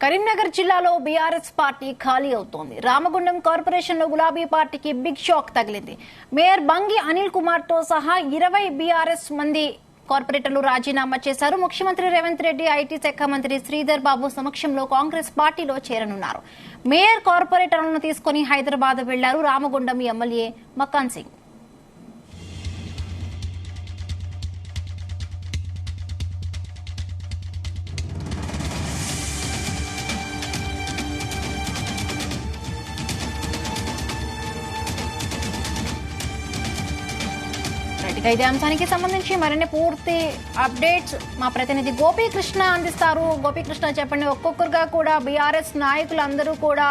కరీంనగర్ జిల్లాలో BRS party ఖాళీ అవుతోంది. రామగుండం కార్పొరేషన్ లో గులాబీ పార్టీకి బిగ్ షాక్ తగిలింది. మేయర్ బంగి అనిల్ కుమార్ తో సహా 20 బీఆర్ఎస్ మంది కార్పొరేటర్లు రాజీనామా చేశారు. ముఖ్యమంత్రి రేవంత్ రెడ్డి, ఐటీ శాఖ మంత్రి శ్రీధర్ బాబు సమక్షంలో కాంగ్రెస్ పార్టీలో చేరనున్నారు. మేయర్ కార్పొరేటర్లను తీసుకుని హైదరాబాద్ వెళ్లారు రామగుండం ఎమ్మెల్యే మకాన్ సింగ్. ఇదే అంశానికి సంబంధించి మరిన్ని పూర్తి అప్డేట్స్ మా ప్రతినిధి గోపీకృష్ణ అందిస్తారు. గోపీకృష్ణ, చెప్పండి. ఒక్కొక్కరుగా కూడా బీఆర్ఎస్ నాయకులందరూ కూడా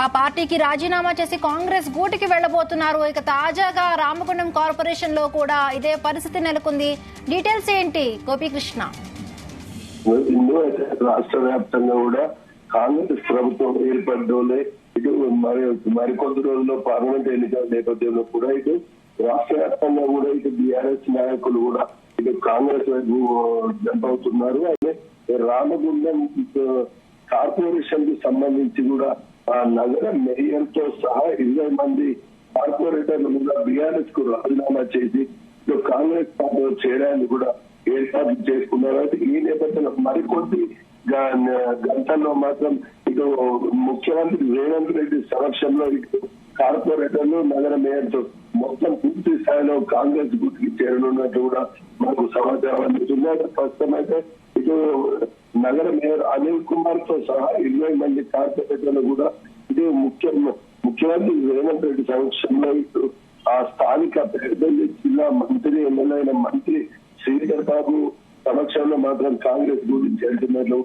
ఆ పార్టీకి రాజీనామా చేసి కాంగ్రెస్ గూటికి వెళ్లబోతున్నారు. ఇక తాజాగా రామగుండం కార్పొరేషన్ లో కూడా ఇదే పరిస్థితి నెలకొంది. డీటెయిల్స్ ఏంటి గోపీకృష్ణ? రాష్ట్ర వ్యాప్తంగా కూడా కాంగ్రెస్ ప్రభుత్వం ఏర్పడలే. ఇటు మరికొద్ది రోజుల్లో పార్లమెంట్ ఎన్నికల నేపథ్యంలో కూడా ఇటు రాష్ట్ర వ్యాప్తంగా కూడా ఇటు బీఆర్ఎస్ నాయకులు కూడా ఇటు కాంగ్రెస్ వైపు జంప్ అవుతున్నారు. అయితే రామగుండం కార్పొరేషన్ కి సంబంధించి కూడా ఆ నగర మేయర్ తో సహా 20 మంది కార్పొరేటర్లు కూడా బీఆర్ఎస్ కు రాజీనామా చేసి ఇటు కాంగ్రెస్ పార్టీలో చేరడానికి కూడా ఏర్పాట్లు చేసుకున్నారు. అయితే ఈ నేపథ్యంలో మరికొద్ది గంటల్లో మాత్రం ఇటు ముఖ్యమంత్రి రేవంత్ రెడ్డి సమక్షంలో ఇటు కార్పొరేటర్లు నగర మేయర్తో మొత్తం పూర్తి స్థాయిలో కాంగ్రెస్ గుర్తుకి చేరనున్నట్టు కూడా మనకు సమాచారం అందుతుంది. ప్రస్తుతం అయితే ఇటు నగర మేయర్ అనిల్ కుమార్ తో సహా 20 మంది కార్పొరేటర్లు కూడా ఇది ముఖ్యమంత్రి రేవంత్ రెడ్డి సమక్షంలో ఇటు ఆ స్థానిక పెద్దపల్లి జిల్లా మంత్రి ఎమ్మెల్యే అయిన మంత్రి శ్రీధర్ బాబు సమక్షంలో మాత్రం కాంగ్రెస్ గురించి చేరుతున్నట్లు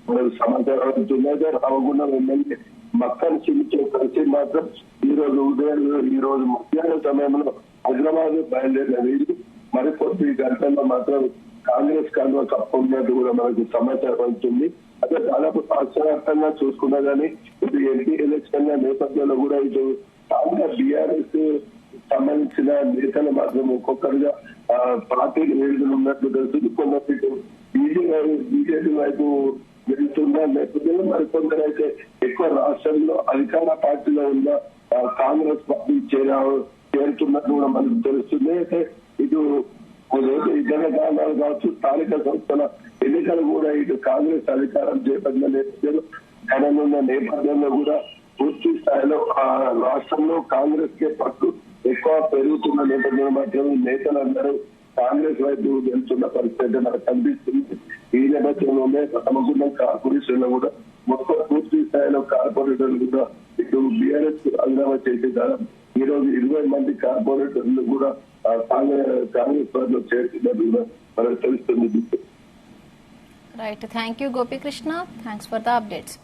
మనకు సమాచారం అందుతుంది. రామగుండం ఎమ్మెల్యే మక్కన్ సింగ్ తో కలిసి మాత్రం ఈ రోజు మధ్యాహ్న సమయంలో హైదరాబాద్ బయలుదేరిన వీళ్ళు మరికొద్ది గంటల్లో మాత్రం కాంగ్రెస్ కండువా కప్పుకున్నట్టు కూడా మనకు సమాచారం అవుతుంది. అదే దాదాపు రాష్ట్ర వ్యాప్తంగా చూసుకున్నా కానీ ఇటు ఎంపీ ఎలక్షన్ నేపథ్యంలో కూడా ఇటు కాంగ్రెస్ బీఆర్ఎస్ సంబంధించిన నేతలు మాత్రం ఒక్కొక్కరుగా పార్టీలు వేడుకలున్నట్లు తెలుస్తుంది. కొందరు బీజేపీ వైపు వెళ్తున్న నేపథ్యంలో మరికొందరు అయితే ఎక్కువ రాష్ట్రంలో అధికార పార్టీలో ఉన్న కాంగ్రెస్ పార్టీ చేరుతున్నట్టు కూడా మనకు తెలుస్తుంది. అయితే ఇటు ఇతర కారణాలు కావచ్చు, స్థానిక సంస్థల ఎన్నికలు కూడా ఇటు కాంగ్రెస్ అధికారం చేపట్టిన నేపథ్యంలో జరగనున్న నేపథ్యంలో కూడా పూర్తి స్థాయిలో ఆ రాష్ట్రంలో కాంగ్రెస్ కే పట్టు ఎక్కువ పెరుగుతున్న నేపథ్యంలో మాత్రం నేతలందరూ కాంగ్రెస్ వైపు వెళ్తున్న పరిస్థితి మనకు కనిపిస్తుంది. ఈ నేపథ్యంలోనే రామగుండం కార్పొరేషన్ లో కూడా మొత్తం పూర్తి స్థాయిలో కార్పొరేటర్లు కూడా ఇటు బీఆర్ఎస్ రాజీనామా చేసే ఈ రోజు 20 మంది కార్పొరేటర్లు కూడా కాంగ్రెస్ పార్టీలో చేరుతున్నట్టు కూడా మనకు తెలుస్తుంది. Right, thank you Gopikrishna. Thanks for the updates.